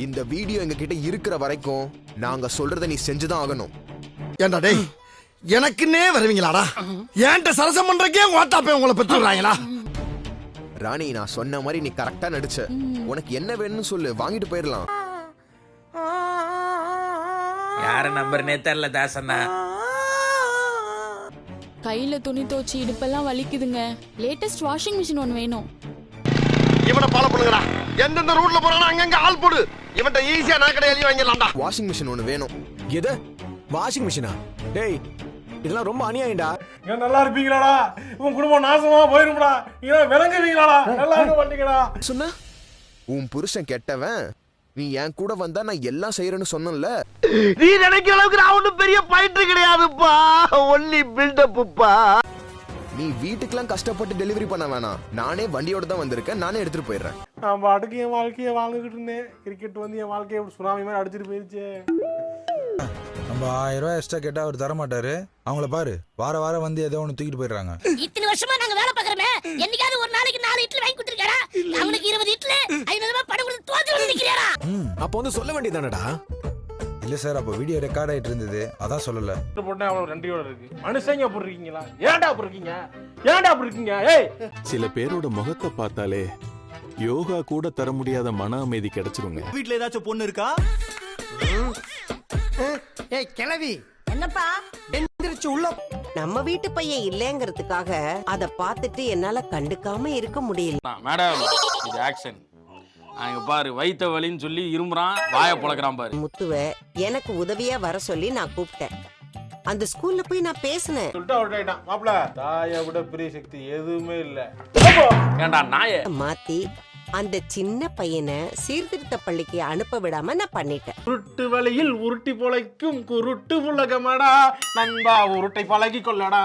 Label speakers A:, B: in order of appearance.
A: இந்த வீடியோ எங்க கிட்ட இருக்கிற வரைக்கும் நாங்க சொல்றத நீ செஞ்சுதான் ஆகணும்.
B: ஏண்டா டேய், எனக்குன்னே வருவீங்களாடா? ஏன்ட்ட சரசம் பண்றக்கே வாட்டாப்பே உங்களை பெற்றுறாங்களா?
A: ராணி, நான் சொன்ன மாதிரி நீ கரெக்டா நடிச்ச. உனக்கு என்ன வேணும்னு சொல்லு, வாங்கிட்டு போயிடலாம்.
C: யார நம்பர்னே தெரியல தாசண்ணா.
D: கையில துணி துவச்சி இடுப்பெல்லாம் வலிக்குதுங்க. லேட்டஸ்ட் வாஷிங் மிஷின் ஒன்று வேணும்.
B: இவனை ஃபாலோ பண்ணுங்கடா. எந்தெந்த ரூட்ல போறானோ அங்கங்க ஆள் போடு. இவன்ட்ட ஈஸியா நான் கடையில வாங்கிடலாம்டா.
A: வாஷிங் மிஷின் ஒன்று வேணும்.
E: எது வாஷிங் மிஷினா? டேய், இதெல்லாம் ரொம்ப அநியாயம்டா.
F: நீங்க நல்லா இருப்பீங்களாடா? உன் குடும்பம் நாசமா போயிரும்டா. நீங்க விளங்குவீங்களாடா? நல்லா இருக்க மாட்டீங்கடா.
A: சொன்ன உன் புருஷன் கெட்டவன், நீ என் கூட வந்தா நான் எல்லாம் செய்யறேன்னு சொன்னல.
B: நீ நினைக்கிற அளவுக்கு நான் ஒன்றும் பெரிய பயிற்று கிடையாதுப்பா. ஒன்லி பில்டப்புப்பா.
A: நீ வீட்டுக்கெல்லாம் கஷ்டப்பட்டு டெலிவரி பண்ண வேணாம். நானே வண்டியோட தான் வந்திருக்கேன், நானே எடுத்துட்டு போயிடுறேன்.
F: நான் பாட்டுக்கு என் வாழ்க்கையை வாழ்ந்துகிட்டு இருந்தேன். கிரிக்கெட் வந்து என் வாழ்க்கையை சுனாமி மாதிரி அடிச்சிட்டு போயிருச்சு.
G: நம்ம 1000 ரூபாய் எக்ஸ்ட்ரா கேட்டா அவர் தர மாட்டாரு. அவங்கள பாரு, வார வாரம் வந்து ஏதோ ஒன்று தூக்கிட்டு போயிடுறாங்க.
H: இத்தனை வருஷமா நாங்க வேலை பாக்குறோமே, என்னைக்காவது ஒரு நாளைக்கு 4 இட்லி வாங்கி கொடுத்துருக்கா? அவனுக்கு 20 இட்லி 500 ரூபாய் பணம் கொடுத்து தோத்து வந்து நிக்கிறாரா?
E: அப்போ வந்து சொல்ல வேண்டியதானடா.
G: இல்ல சார், அப்போ வீடியோ ரெக்கார்ட் ஆயிட்டு இருந்தது, அதான் சொல்லல.
F: போட்டா அவ்வளவு நன்றியோட இருக்கு. மனுஷங்க அப்படி இருக்கீங்களா? ஏன்டா அப்படி இருக்கீங்க? ஏன்டா அப்படி இருக்கீங்க? ஏய்,
I: சில பேரோட முகத்தை பார்த்தாலே யோகா கூட தர முடியாத மன அமைதி கிடைச்சிருங்க.
E: வீட்ல ஏதாச்சும் பொண்ணு இருக்கா?
B: ஏய் கிழவி,
H: என்னப்பா?
B: எந்திரிச்சு உள்ள.
J: நம்ம வீட்டு பையன் இல்லங்கிறதுக்காக அத பார்த்துட்டு என்னால கண்டுக்காம இருக்க முடியல.
C: மேடம், இது ஆக்ஷன். அங்க பாரு, வைத்த வலின்னு சொல்லி இருமுறான், வாயை புழக்கிறான் பாரு.
J: முத்துவ எனக்கு உதவியா வர சொல்லி நான் கூப்பிட்டேன். அந்த ஸ்கூல்ல போய் நான் பேசினேன்.
F: சொல்லிட்டு அவுட் ஆயிட்டான். மாப்ள, தாயை விட பெரிய சக்தி எதுவுமே இல்ல.
C: ஏண்டா நாயே,
J: மாத்தி அந்த சின்ன பையனை சீர்திருத்த பள்ளிக்கு அனுப்ப விடாம நான் பண்ணிட்டேன்.
F: உருட்டு வழியில் உருட்டி பொழைக்கும் குருட்டு புலகமடா நண்பா, உருட்டை பழகி கொள்ளடா.